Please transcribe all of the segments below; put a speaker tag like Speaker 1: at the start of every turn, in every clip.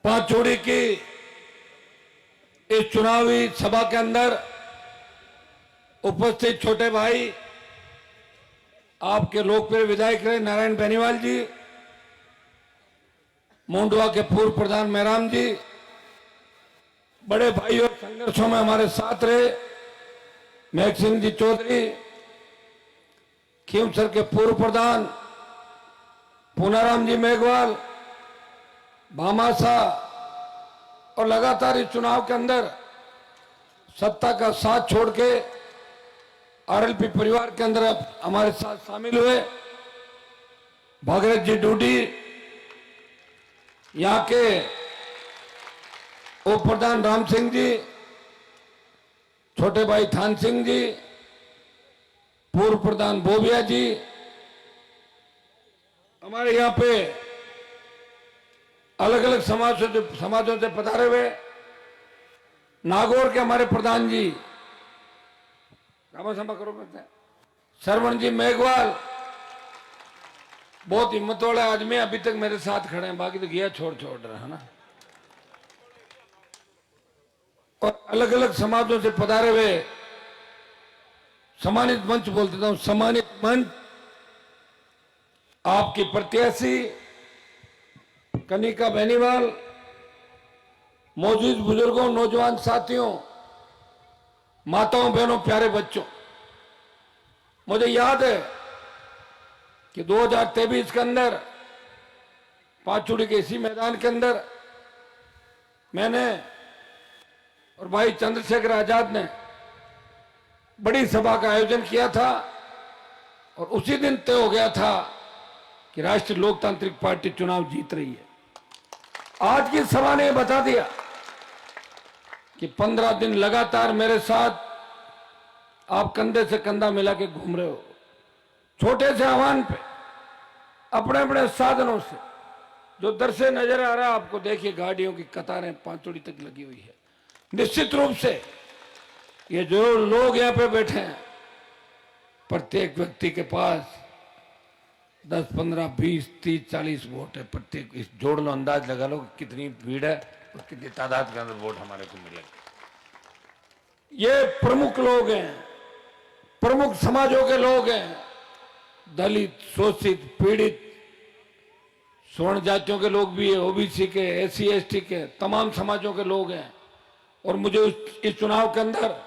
Speaker 1: पांचोड़ी की इस चुनावी सभा के अंदर उपस्थित छोटे भाई, आपके लोकप्रिय विधायक रहे नारायण बेनीवाल जी, मोंडवा के पूर्व प्रधान मेहराम जी, बड़े भाई और संघर्षों में हमारे साथ रहे महक सिंह जी चौधरी, खीमसर के पूर्व प्रधान पूनाराम जी मेघवाल, भामाशाह, और लगातार इस चुनाव के अंदर सत्ता का साथ छोड़ के आरएलपी परिवार के अंदर अब हमारे साथ शामिल हुए भागीरथ जी डूडी, यहाँ के उप प्रधान राम सिंह जी, छोटे भाई थान सिंह जी, पूर्व प्रधान बोबिया जी, हमारे यहाँ पे अलग अलग समाजों से पधारे हुए नागौर के हमारे प्रधान जी, करो श्रवण जी मेघवाल, बहुत हिम्मत वाले आदमी, अभी तक मेरे साथ खड़े हैं, बाकी तो गया छोड़ रहा है ना। और अलग अलग समाजों से पधारे हुए सम्मानित मंच बोल देता हूं, सम्मानित मंच, आपकी प्रत्याशी कनिका बेनीवाल, मौजूद बुजुर्गों, नौजवान साथियों, माताओं, बहनों, प्यारे बच्चों, मुझे याद है कि 2023 के अंदर पांचोड़ी के इसी मैदान के अंदर मैंने और भाई चंद्रशेखर आजाद ने बड़ी सभा का आयोजन किया था और उसी दिन तय हो गया था कि राष्ट्रीय लोकतांत्रिक पार्टी चुनाव जीत रही है। आज की सभा ने बता दिया कि 15 दिन लगातार मेरे साथ आप कंधे से कंधा मिला के घूम रहे हो, छोटे से आह्वान पे, अपने अपने साधनों से, जो दर से नजर आ रहा है आपको, देखिए गाड़ियों की कतारें पांचोड़ी तक लगी हुई है। निश्चित रूप से ये जो लोग यहाँ पे बैठे हैं, प्रत्येक व्यक्ति के पास 10, 15, 20, 30, 40 वोट है प्रत्येक। इस जोड़ लो, अंदाज लगा लो कितनी भीड़ है और कितनी तादाद के अंदर वोट हमारे को मिलेगा। ये प्रमुख लोग हैं, प्रमुख समाजों के लोग हैं, दलित, शोषित, पीड़ित, स्वर्ण जातियों के लोग भी है, ओबीसी के, एससी एसटी के, तमाम समाजों के लोग हैं। और मुझे इस चुनाव के अंदर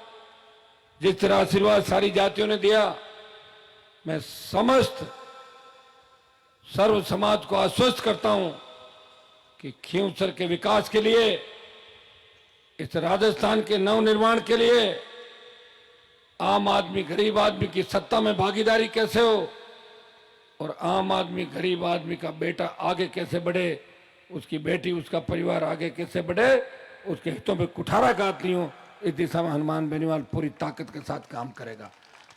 Speaker 1: जिस तरह आशीर्वाद सारी जातियों ने दिया, मैं समस्त सर्व समाज को आश्वस्त करता हूं कि खींवसर के विकास के लिए, इस राजस्थान के नवनिर्माण के लिए आम आदमी, गरीब आदमी की सत्ता में भागीदारी कैसे हो और आम आदमी, गरीब आदमी का बेटा आगे कैसे बढ़े, उसकी बेटी, उसका परिवार आगे कैसे बढ़े, उसके हितों पे कुठारा गाती हूं, इस दिशा में हनुमान बेनीवाल पूरी ताकत के साथ काम करेगा।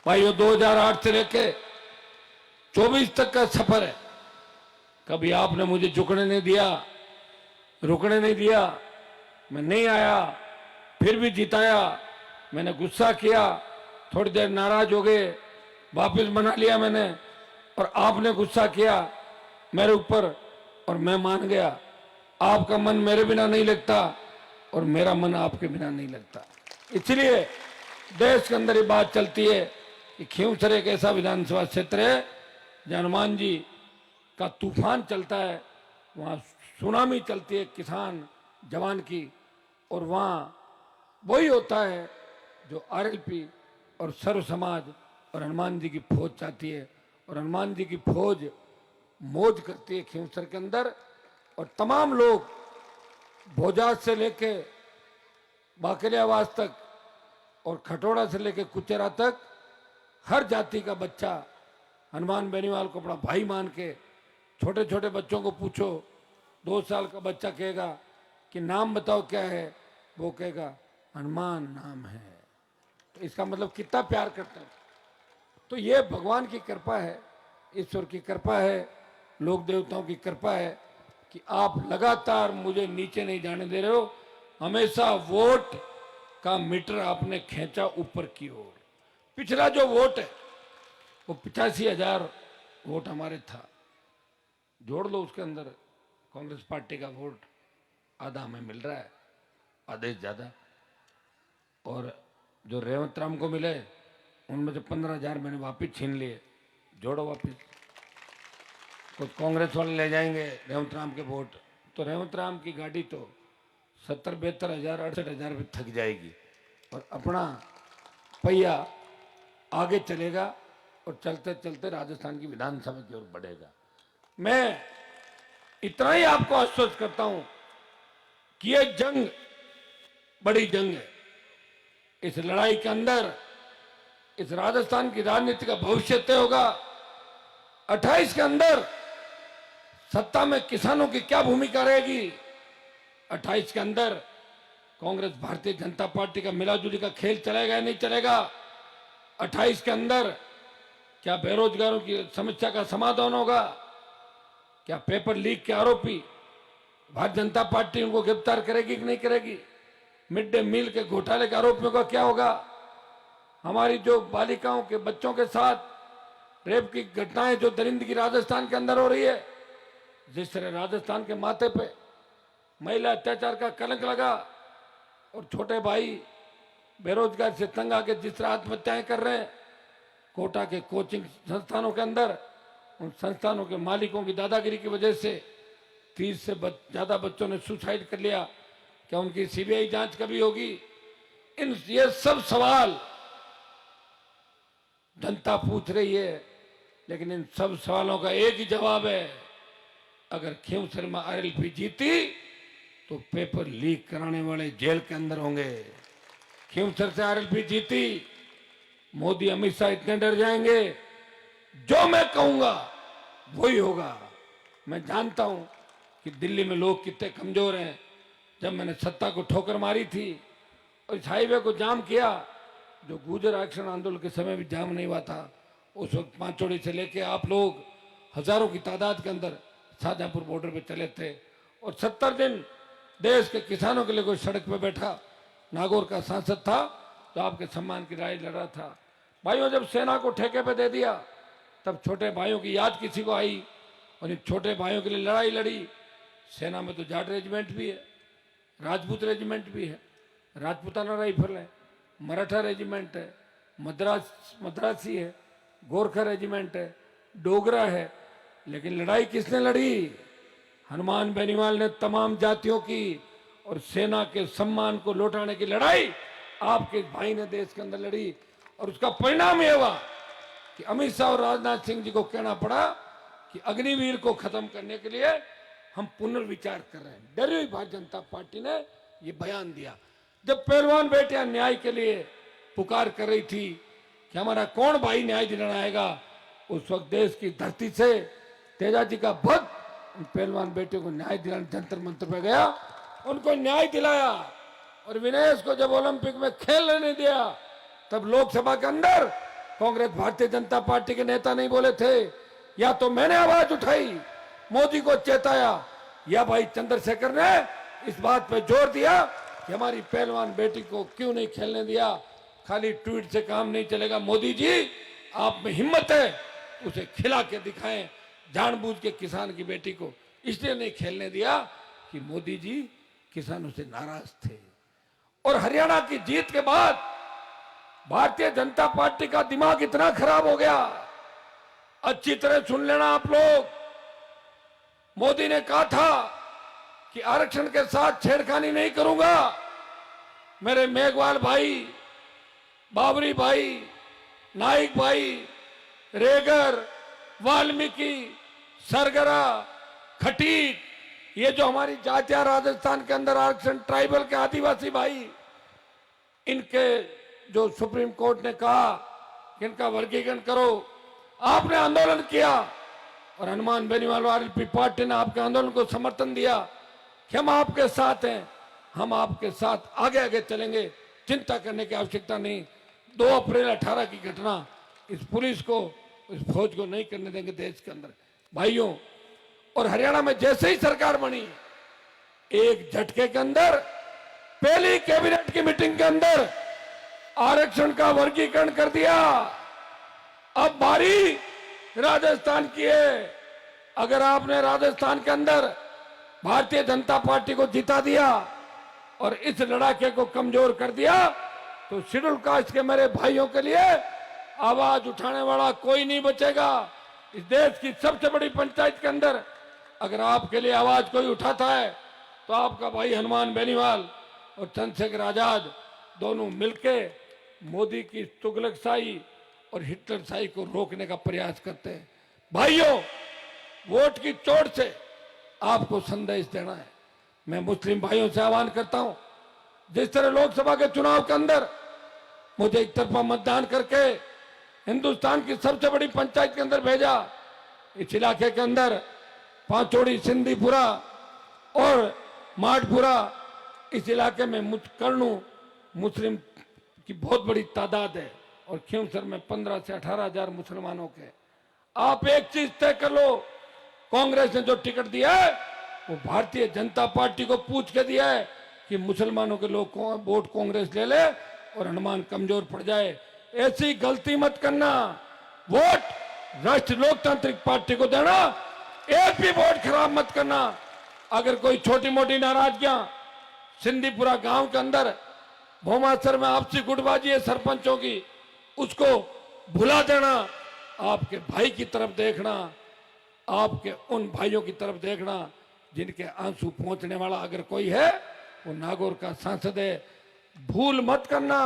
Speaker 1: भाइयों, 2008 से लेके 24 तक का सफर है। कभी आपने मुझे झुकने नहीं दिया, रुकने नहीं दिया, मैं नहीं आया, फिर भी जिताया। मैंने गुस्सा किया, थोड़ी देर नाराज हो गए, वापस मना लिया मैंने, और आपने गुस्सा किया मेरे ऊपर और मैं मान गया। आपका मन मेरे बिना नहीं लगता और मेरा मन आपके बिना नहीं लगता। इसलिए देश के अंदर ये बात चलती है कि खींवसर एक ऐसा विधानसभा क्षेत्र है जहां हनुमान जी का तूफान चलता है, वहां सुनामी चलती है किसान जवान की, और वहां वही होता है जो आरएलपी और सर्व समाज और हनुमान जी की फौज चाहती है। और हनुमान जी की फौज मौज करती है खींवसर के अंदर, और तमाम लोग भोजात से लेके बाकलियावास तक और खटोड़ा से लेके कुचेरा तक हर जाति का बच्चा हनुमान बेनीवाल को अपना भाई मान के, छोटे छोटे बच्चों को पूछो, 2 साल का बच्चा कहेगा कि नाम बताओ क्या है, वो कहेगा हनुमान नाम है। तो इसका मतलब कितना प्यार करता है। तो ये भगवान की कृपा है, ईश्वर की कृपा है, लोक देवताओं की कृपा है कि आप लगातार मुझे नीचे नहीं जाने दे रहे हो। हमेशा वोट का मीटर आपने खींचा ऊपर की ओर। पिछला जो वोट है वो 85,000 वोट हमारे था, जोड़ लो उसके अंदर कांग्रेस पार्टी का वोट, आधा हमें मिल रहा है, आधे से ज्यादा। और जो रेवंत राम को मिले उनमें से 15,000 मैंने वापिस छीन लिए, जोड़ो वापिस। कुछ कांग्रेस वाले ले जाएंगे रेवंत राम के वोट, तो रेवंत राम की गाड़ी तो 70-72 हजार 68,000 में थक जाएगी और अपना पहिया आगे चलेगा और चलते चलते राजस्थान की विधानसभा की ओर बढ़ेगा। मैं इतना ही आपको आश्वस्त करता हूं कि ये जंग बड़ी जंग है। इस लड़ाई के अंदर इस राजस्थान की राजनीति का भविष्य तय होगा। 28 के अंदर सत्ता में किसानों की क्या भूमिका रहेगी, 28 के अंदर कांग्रेस भारतीय जनता पार्टी का मिलाजुली का खेल चलेगा या नहीं चलेगा, 28 के अंदर क्या बेरोजगारों की समस्या का समाधान होगा, क्या पेपर लीक के आरोपी भारतीय जनता पार्टी उनको गिरफ्तार करेगी कि नहीं करेगी, मिड डे मील के घोटाले के आरोपियों का क्या होगा, हमारी जो बालिकाओं के बच्चों के साथ रेप की घटनाएं जो दरिंदगी राजस्थान के अंदर हो रही है, जिस तरह राजस्थान के माथे पे महिला अत्याचार का कलंक लगा और छोटे भाई बेरोजगार से तंग आके जिस तरह आत्महत्याएं कर रहे हैं, कोटा के कोचिंग संस्थानों के अंदर उन संस्थानों के मालिकों की दादागिरी की वजह से 30 से ज्यादा बच्चों ने सुसाइड कर लिया, क्या उनकी सीबीआई जांच कभी होगी? ये सब सवाल जनता पूछ रही है, लेकिन इन सब सवालों का एक ही जवाब है, अगर खींवसर में आरएलपी जीती तो पेपर लीक कराने वाले जेल के अंदर होंगे। खींवसर से आरएलपी जीती, मोदी अमित शाह इतने डर जाएंगे, जो मैं कहूंगा वही होगा। मैं जानता हूं कि दिल्ली में लोग कितने कमजोर हैं। जब मैंने सत्ता को ठोकर मारी थी और इस हाईवे को जाम किया, जो गुर्जर आरक्षण आंदोलन के समय भी जाम नहीं हुआ था, उस वक्त पांचोड़ी से लेके आप लोग हजारों की तादाद के अंदर शाहजहांपुर बॉर्डर पे चले थे और 70 दिन देश के किसानों के लिए कोई सड़क पे बैठा नागौर का सांसद था तो आपके सम्मान की लड़ाई लड़ रहा था। भाइयों, जब सेना को ठेके पे दे दिया तब छोटे भाइयों की याद किसी को आई और इन छोटे भाइयों के लिए लड़ाई लड़ी। सेना में तो जाट रेजिमेंट भी है, राजपूत रेजिमेंट भी है, राजपूताना राइफल है, मराठा रेजिमेंट है, मद्रासी है, गोरखा रेजिमेंट है, डोगरा है, लेकिन लड़ाई किसने लड़ी? हनुमान बेनीवाल ने तमाम जातियों की और सेना के सम्मान को लौटाने की लड़ाई आपके भाई ने देश के अंदर लड़ी और उसका परिणाम यह हुआ कि अमित शाह और राजनाथ सिंह जी को कहना पड़ा कि अग्निवीर को खत्म करने के लिए हम पुनर्विचार कर रहे हैं। डरी हुई भारतीय जनता पार्टी ने यह बयान दिया। जब पहलवान बेटियां न्याय के लिए पुकार कर रही थी कि हमारा कौन भाई न्याय दिलाने आएगा, उस वक्त देश की धरती से तेजाजी का भक्त उन पहलवान बेटियों को न्याय दिलाने जंतर मंत्र पे गया, उनको न्याय दिलाया। और विनेश को जब ओलंपिक में खेलने नहीं दिया तब लोकसभा के अंदर कांग्रेस भारतीय जनता पार्टी के नेता नहीं बोले थे, या तो मैंने आवाज उठाई, मोदी को चेताया, या भाई चंद्रशेखर ने इस बात पे जोर दिया कि हमारी पहलवान बेटी को क्यों नहीं खेलने दिया। खाली ट्वीट से काम नहीं चलेगा, मोदी जी आप में हिम्मत है उसे खिला के दिखाएं। जानबूझ के किसान की बेटी को इसलिए नहीं खेलने दिया कि मोदी जी किसानों से नाराज थे। और हरियाणा की जीत के बाद भारतीय जनता पार्टी का दिमाग इतना खराब हो गया, अच्छी तरह सुन लेना आप लोग। मोदी ने कहा था कि आरक्षण के साथ छेड़खानी नहीं करूंगा। मेरे मेघवाल भाई, बाबरी भाई, नाइक भाई, रेगर, वाल्मीकि, सरगरा, खटीक, ये जो हमारी जातियां राजस्थान के अंदर आरक्षण, ट्राइबल के आदिवासी भाई, इनके जो सुप्रीम कोर्ट ने कहा कि इनका वर्गीकरण करो, आपने आंदोलन किया और हनुमान बेनीवाल आरएलपी पार्टी ने आपके आंदोलन को समर्थन दिया कि हम आपके साथ हैं, हम आपके साथ आगे आगे चलेंगे, चिंता करने की आवश्यकता नहीं। 2 अप्रैल 18 की घटना इस पुलिस को, इस फौज को नहीं करने देंगे देश के अंदर भाइयों। और हरियाणा में जैसे ही सरकार बनी, एक झटके के अंदर पहली कैबिनेट की मीटिंग के अंदर आरक्षण का वर्गीकरण कर दिया। अब बारी राजस्थान की है। अगर आपने राजस्थान के अंदर भारतीय जनता पार्टी को जिता दिया और इस लड़ाके को कमजोर कर दिया, तो शेड्यूल कास्ट के मेरे भाइयों के लिए आवाज उठाने वाला कोई नहीं बचेगा। इस देश की सबसे बड़ी पंचायत के अंदर अगर आपके लिए आवाज कोई उठाता है तो आपका भाई हनुमान बेनीवाल और चंद्रशेखर आजाद दोनों मिलके मोदी की तुगलकशाही और हिटलरशाही को रोकने का प्रयास करते हैं। भाइयों, वोट की चोट से आपको संदेश देना है। मैं मुस्लिम भाइयों से आह्वान करता हूं, जिस तरह लोकसभा के चुनाव के अंदर मुझे एक तरफा मतदान करके हिंदुस्तान की सबसे बड़ी पंचायत के अंदर भेजा, इस इलाके के अंदर पांचोड़ी, सिंधीपुरा और माठपुरा, इस इलाके में कर्णू मुस्लिम की बहुत बड़ी तादाद है और खींवसर में 15 से 18 हजार मुसलमानों के। आप एक चीज तय कर लो, कांग्रेस ने जो टिकट दिया है वो भारतीय जनता पार्टी को पूछ के दिया है कि मुसलमानों के लोग वोट कांग्रेस ले ले और हनुमान कमजोर पड़ जाए। ऐसी गलती मत करना। वोट राष्ट्रीय लोकतांत्रिक पार्टी को देना, एक भी वोट खराब मत करना। अगर कोई छोटी मोटी नाराजगियां सिंधीपुरा गांव के अंदर भौमासर में आपसी गुटबाजी है सरपंचों की, उसको भुला देना। आपके भाई की तरफ देखना, आपके उन भाइयों की तरफ देखना जिनके आंसू पहुंचने वाला अगर कोई है वो नागौर का सांसद है। भूल मत करना।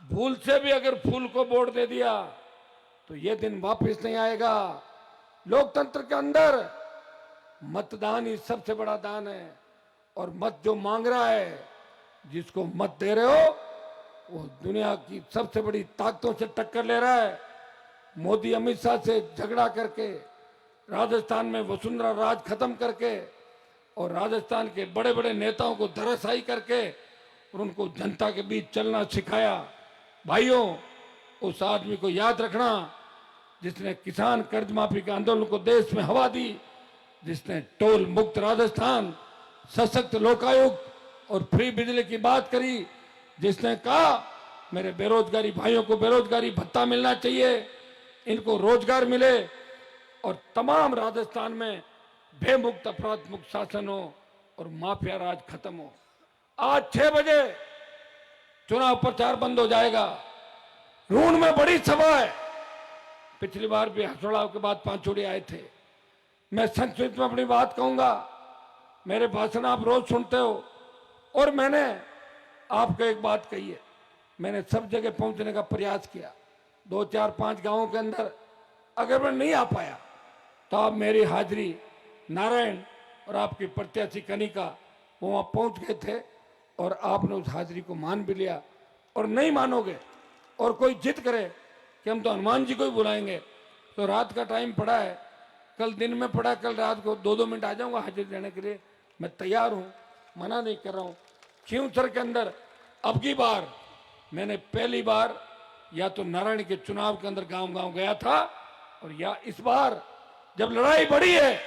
Speaker 1: भूल से भी अगर फूल को वोट दे दिया तो ये दिन वापस नहीं आएगा। लोकतंत्र के अंदर मतदान ही सबसे बड़ा दान है और मत जो मांग रहा है, जिसको मत दे रहे हो, वो दुनिया की सबसे बड़ी ताकतों से टक्कर ले रहा है। मोदी अमित शाह से झगड़ा करके, राजस्थान में वसुंधरा राज खत्म करके और राजस्थान के बड़े बड़े नेताओं को धराशायी करके और उनको जनता के बीच चलना सिखाया। भाइयों, उस आदमी को याद रखना जिसने किसान कर्ज माफी के आंदोलन को देश में हवा दी, जिसने टोल मुक्त राजस्थान, सशक्त लोकायुक्त और फ्री बिजली की बात करी, जिसने कहा मेरे बेरोजगारी भाइयों को बेरोजगारी भत्ता मिलना चाहिए, इनको रोजगार मिले और तमाम राजस्थान में बेमुक्त अपराध मुक्त शासन हो और माफिया राज खत्म हो। आज 6 बजे चुनाव प्रचार बंद हो जाएगा। रूण में बड़ी सभा है। पिछली बार भी हसोड़ाव के बाद पांचोड़ी आए थे। मैं संक्षिप्त में अपनी बात कहूंगा। मेरे भाषण आप रोज सुनते हो और मैंने आपको एक बात कही है। मैंने सब जगह पहुंचने का प्रयास किया। 2, 4, 5 गांवों के अंदर अगर मैं नहीं आ पाया तो आप मेरी हाजिरी, नारायण और आपकी प्रत्याशी कनिका वो वहां पहुंच गए थे और आपने उस हाजिरी को मान भी लिया। और नहीं मानोगे और कोई जिद करे कि हम तो हनुमान जी को ही बुलाएंगे, तो रात का टाइम पड़ा है, कल दिन में पड़ा, कल रात को 2-2 मिनट आ जाऊंगा हाजिरी देने के लिए। मैं तैयार हूं, मना नहीं कर रहा हूं। खींवसर के अंदर अब की बार मैंने पहली बार या तो नारायण के चुनाव के अंदर गांव-गांव गया था और या इस बार जब लड़ाई बढ़ी है,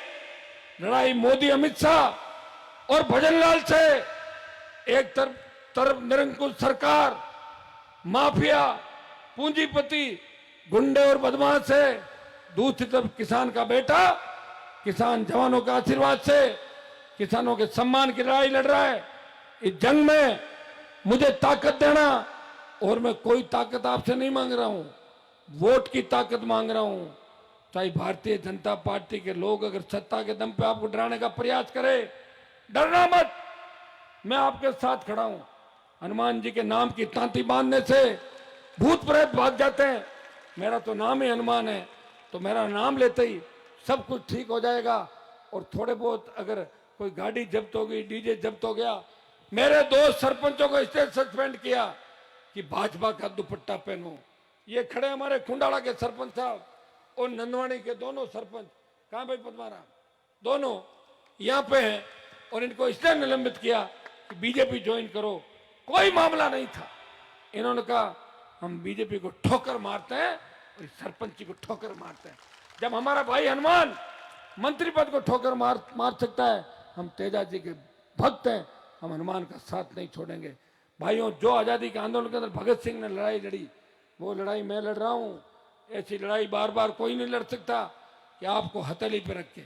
Speaker 1: लड़ाई मोदी अमित शाह और भजनलाल से, एक तरफ निरंकुश सरकार, माफिया, पूंजीपति, गुंडे और बदमाश है, दूसरी तरफ किसान का बेटा किसान जवानों के आशीर्वाद से किसानों के सम्मान की लड़ाई लड़ रहा है। इस जंग में मुझे ताकत देना, और मैं कोई ताकत आपसे नहीं मांग रहा हूं, वोट की ताकत मांग रहा हूं। चाहे भारतीय जनता पार्टी के लोग अगर सत्ता के दम पे आपको डराने का प्रयास करे, डरना मत, मैं आपके साथ खड़ा हूं। हनुमान जी के नाम की तांती बांधने से भूत प्रेत भाग जाते हैं। मेरा तो नाम ही हनुमान है, तो मेरा नाम लेते ही सब कुछ ठीक हो जाएगा। और थोड़े बहुत अगर कोई गाड़ी जब्त हो गई, डीजे जब्त हो गया, मेरे 2 सरपंचों को इसलिए सस्पेंड किया कि भाजपा का दुपट्टा पहनो। ये खड़े हमारे खुंडाड़ा के सरपंच साहब और नंदवाड़ी के दोनों सरपंच, कहां भाई पद्माराम, दोनों यहां पे हैं, और इनको इसलिए निलंबित किया कि बीजेपी ज्वाइन करो। कोई मामला नहीं था। इन्होंने कहा हम बीजेपी को ठोकर मारते हैं और इस सरपंच को ठोकर मारते हैं। जब हमारा भाई हनुमान मंत्री पद को ठोकर मार सकता है, हम तेजा जी के भक्त हैं, हम हनुमान का साथ नहीं छोड़ेंगे। भाइयों, जो आजादी के आंदोलन के अंदर भगत सिंह ने लड़ाई लड़ी, वो लड़ाई मैं लड़ रहा हूं। ऐसी लड़ाई बार बार कोई नहीं लड़ सकता कि आपको हथेली पे रख के।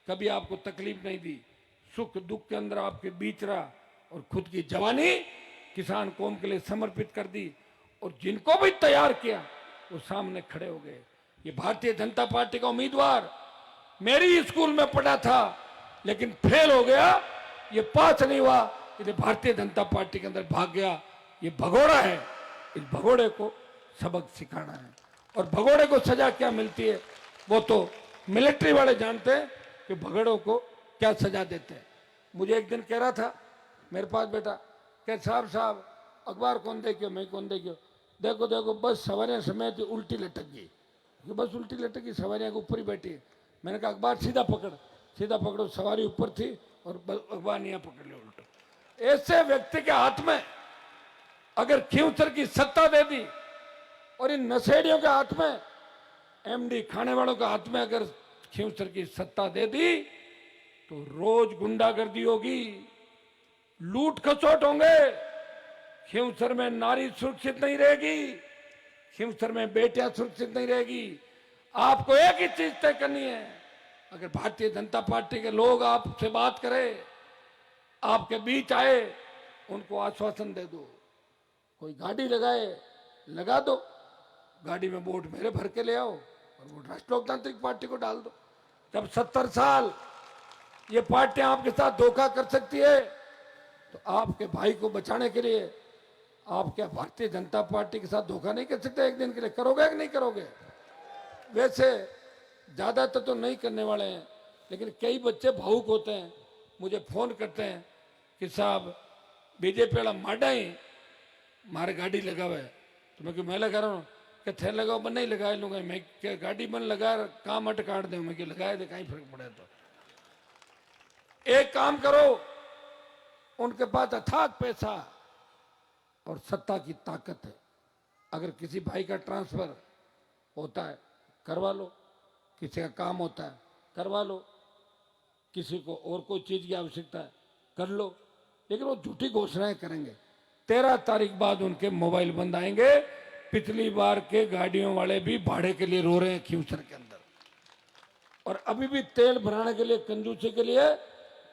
Speaker 1: कभी आपको तकलीफ नहीं दी, सुख दुख के अंदर आपके बीच रहा और खुद की जवानी किसान कौम के लिए समर्पित कर दी। और जिनको भी तैयार किया वो सामने खड़े हो गए। ये भारतीय जनता पार्टी का उम्मीदवार मेरी स्कूल में पढ़ा था लेकिन फेल हो गया, ये पास नहीं हुआ, इसलिए भारतीय जनता पार्टी के अंदर भाग गया। ये भगोड़ा है, इस भगोड़े को सबक सिखाना है। और भगोड़े को सजा क्या मिलती है वो तो मिलिट्री वाले जानते हैं कि भगोड़ों को क्या सजा देते हैं। मुझे एक दिन कह रहा था मेरे पास बेटा, कह साहब अखबार कौन देखियो, मैं कौन देखियो, देखो देखो बस सवारियां समेत उल्टी लटक गई, बस उल्टी लटक गई, सवारियां ऊपर ही बैठी है। मैंने कहा अखबार सीधा पकड़ो, सवारी ऊपर थी और अखबार नहीं पकड़ लिया उल्टा। ऐसे व्यक्ति के हाथ में अगर खींवसर की सत्ता दे दी और इन नशेड़ियों के हाथ में, एमडी खाने वालों के हाथ में अगर खींवसर की सत्ता दे दी तो रोज गुंडागर्दी होगी, लूट खसोट होंगे। खींवसर में नारी सुरक्षित नहीं रहेगी, खींवसर में बेटियां सुरक्षित नहीं रहेगी। आपको एक ही चीज तय करनी है, अगर भारतीय जनता पार्टी के लोग आपसे बात करें, आपके बीच आए, उनको आश्वासन दे दो। कोई गाड़ी लगाए, लगा दो, गाड़ी में वोट मेरे भर के ले आओ और वोट राष्ट्र लोकतांत्रिक पार्टी को डाल दो। जब 70 साल ये पार्टियां आपके साथ धोखा कर सकती है तो आपके भाई को बचाने के लिए आप क्या भारतीय जनता पार्टी के साथ धोखा नहीं कर सकते? एक दिन के लिए करोगे कि नहीं करोगे? वैसे ज्यादातर तो नहीं करने वाले हैं, लेकिन कई बच्चे भावुक होते हैं, मुझे फोन करते हैं कि साहब बीजेपी वाला माडा ही मारे गाड़ी लगावे, तो मैं लगा रहा हूँ कि थे लगाओ, मैं नहीं लगाए लूंगा, मैं क्या गाड़ी बन लगा काम अट काट दे, मैं लगाए दे, कहीं फर्क पड़े। तो एक काम करो, उनके पास अथाक पैसा और सत्ता की ताकत है, अगर किसी भाई का ट्रांसफर होता है करवा लो, किसी का काम होता है करवा लो, किसी को और कोई चीज की आवश्यकता है कर लो, लेकिन वो झूठी घोषणाएं करेंगे। 13 तारीख बाद उनके मोबाइल बंद आएंगे। पिछली बार के गाड़ियों वाले भी भाड़े के लिए रो रहे हैं खींवसर के अंदर, और अभी भी तेल भराने के लिए कंजूसी के लिए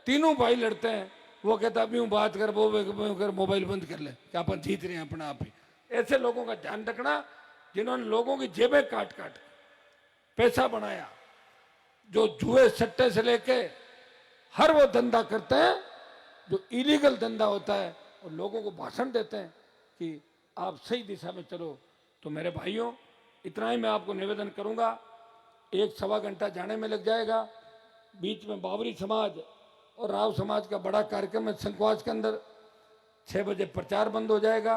Speaker 1: तीनों भाई लड़ते हैं। वो कहता अभी हूँ बात कर, वो कर मोबाइल बंद कर ले, क्या अपन जीत रहे हैं अपना आप ही। ऐसे लोगों का ध्यान रखना जिन्होंने लोगों की जेबें काट काट पैसा बनाया, जो जुए सट्टे से लेके हर वो धंधा करते हैं जो इलीगल धंधा होता है, और लोगों को भाषण देते हैं कि आप सही दिशा में चलो। तो मेरे भाइयों, इतना ही मैं आपको निवेदन करूंगा। 1-1.25 घंटा जाने में लग जाएगा, बीच में बाबरी समाज और राव समाज का बड़ा कार्यक्रम है संकवास के अंदर। 6 बजे प्रचार बंद हो जाएगा।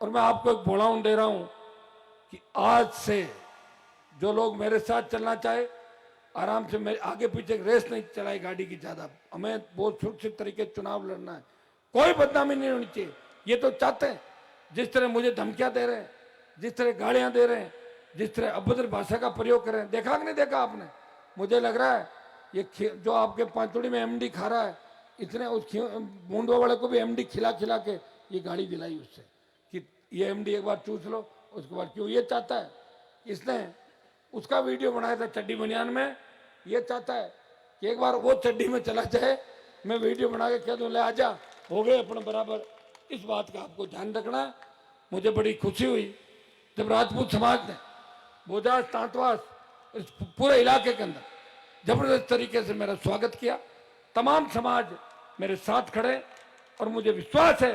Speaker 1: और मैं आपको एक बोलाऊं दे रहा हूं कि आज से जो लोग मेरे साथ चलना चाहे, आराम से मेरे आगे पीछे रेस नहीं चलाए गाड़ी की ज्यादा, हमें बहुत सुरक्षित तरीके से चुनाव लड़ना है, कोई बदनामी नहीं होनी चाहिए। ये तो चाहते हैं, जिस तरह मुझे धमकियां दे रहे हैं, जिस तरह गालियां दे रहे हैं, जिस तरह अभद्र भाषा का प्रयोग कर रहे हैं, देखा कि नहीं देखा आपने? मुझे लग रहा है ये जो आपके पांचोड़ी में एमडी खा रहा है, इतने उस बूंदो वाले को भी एमडी खिला खिला के ये गाड़ी दिलाई उससे कि ये एमडी एक बार चूस लो, उसके बाद क्यों ये चाहता है। इसने उसका वीडियो बनाया था चड्डी बनियान में, ये चाहता है कि एक बार वो चड्डी में चला जाए, मैं वीडियो बना के कह दूं ले आजा, हो गए अपने बराबर। इस बात का आपको ध्यान रखना है। मुझे बड़ी खुशी हुई जब राजपूत समाज ने बोजाज तांतवास इस पूरे इलाके के अंदर जबरदस्त तरीके से मेरा स्वागत किया। तमाम समाज मेरे साथ खड़े, और मुझे विश्वास है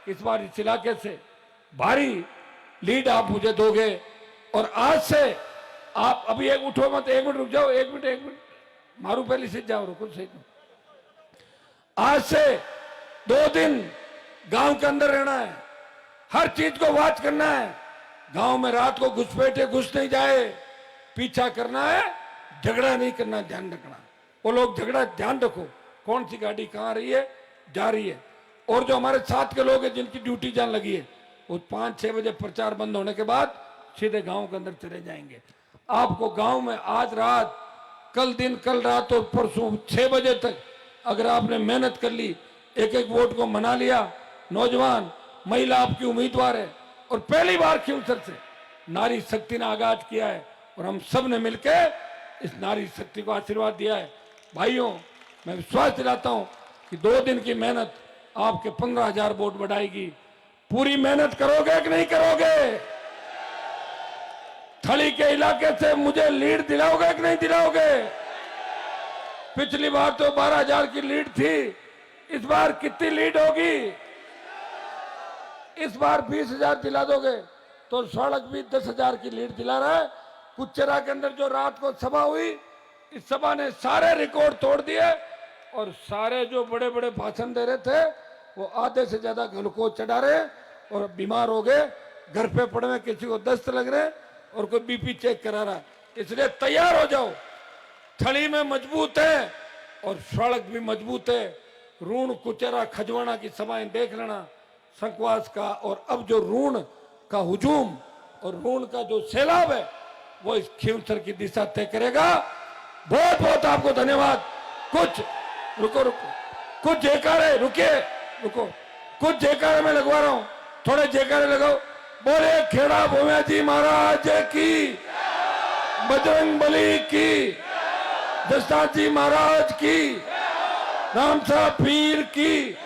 Speaker 1: कि इस बार इस इलाके से भारी लीड आप मुझे दोगे। और आज से आप अभी एक उठो मत, 1 मिनट रुक जाओ, 1 मिनट मारू पहले से जाओ, रुको सही। आज से 2 दिन गांव के अंदर रहना है, हर चीज को वॉच करना है। गांव में रात को घुसपैठे घुस नहीं जाए, पीछा करना है, झगड़ा नहीं करना, ध्यान रखना। वो लोग झगड़ा ध्यान रखो, कौन सी गाड़ी कहां रही है, जा रही है। और जो हमारे साथ के लोग हैं जिनकी ड्यूटी जान लगी है, वो 5-6 बजे प्रचार बंद होने के बाद सीधे गांव के अंदर चले जाएंगे। आपको गांव में आज रात, कल दिन, कल रात और परसों 6 बजे तक अगर आपने मेहनत कर ली, एक एक वोट को मना लिया, नौजवान महिला आपकी उम्मीदवार है, और पहली बार खींवसर से नारी शक्ति ने आगाज किया है, और हम सब ने मिलकर इस नारी शक्ति को आशीर्वाद दिया है। भाइयों, मैं विश्वास दिलाता हूं कि 2 दिन की मेहनत आपके 15,000 वोट बढ़ाएगी। पूरी मेहनत करोगे कि नहीं करोगे? थली के इलाके से मुझे लीड दिलाओगे कि नहीं दिलाओगे? पिछली बार तो 12,000 की लीड थी, इस बार कितनी लीड होगी? इस बार 20,000 दिला दोगे तो सड़क भी 10,000 की लीड दिला रहा है। कुचेरा के अंदर जो रात को सभा हुई, इस सभा ने सारे रिकॉर्ड तोड़ दिए और सारे जो बड़े बड़े भाषण दे रहे थे वो आधे से ज्यादा ग्लूकोज चढ़ा रहे और बीमार हो गए, घर पे पड़े हुए, किसी को दस्त लग रहे और कोई बीपी चेक करा रहा। इसलिए तैयार हो जाओ, थली में मजबूत है और सड़क भी मजबूत है। रूण कुचेरा खजवाना की सभाएं देख लेना, संकवास का, और अब जो रूण का हुजूम और रूण का जो सैलाब है वो इस खींवसर की दिशा तय करेगा। बहुत बहुत आपको धन्यवाद। कुछ रुको, कुछ जयकारे, रुकिए, रुको, कुछ जयकारे मैं लगवा रहा हूं, थोड़े जयकारे लगाओ। बोले खेड़ा भूमिया जी महाराज की, बजरंग बली की, दशनाथ जी महाराज की, राम साहब पीर की।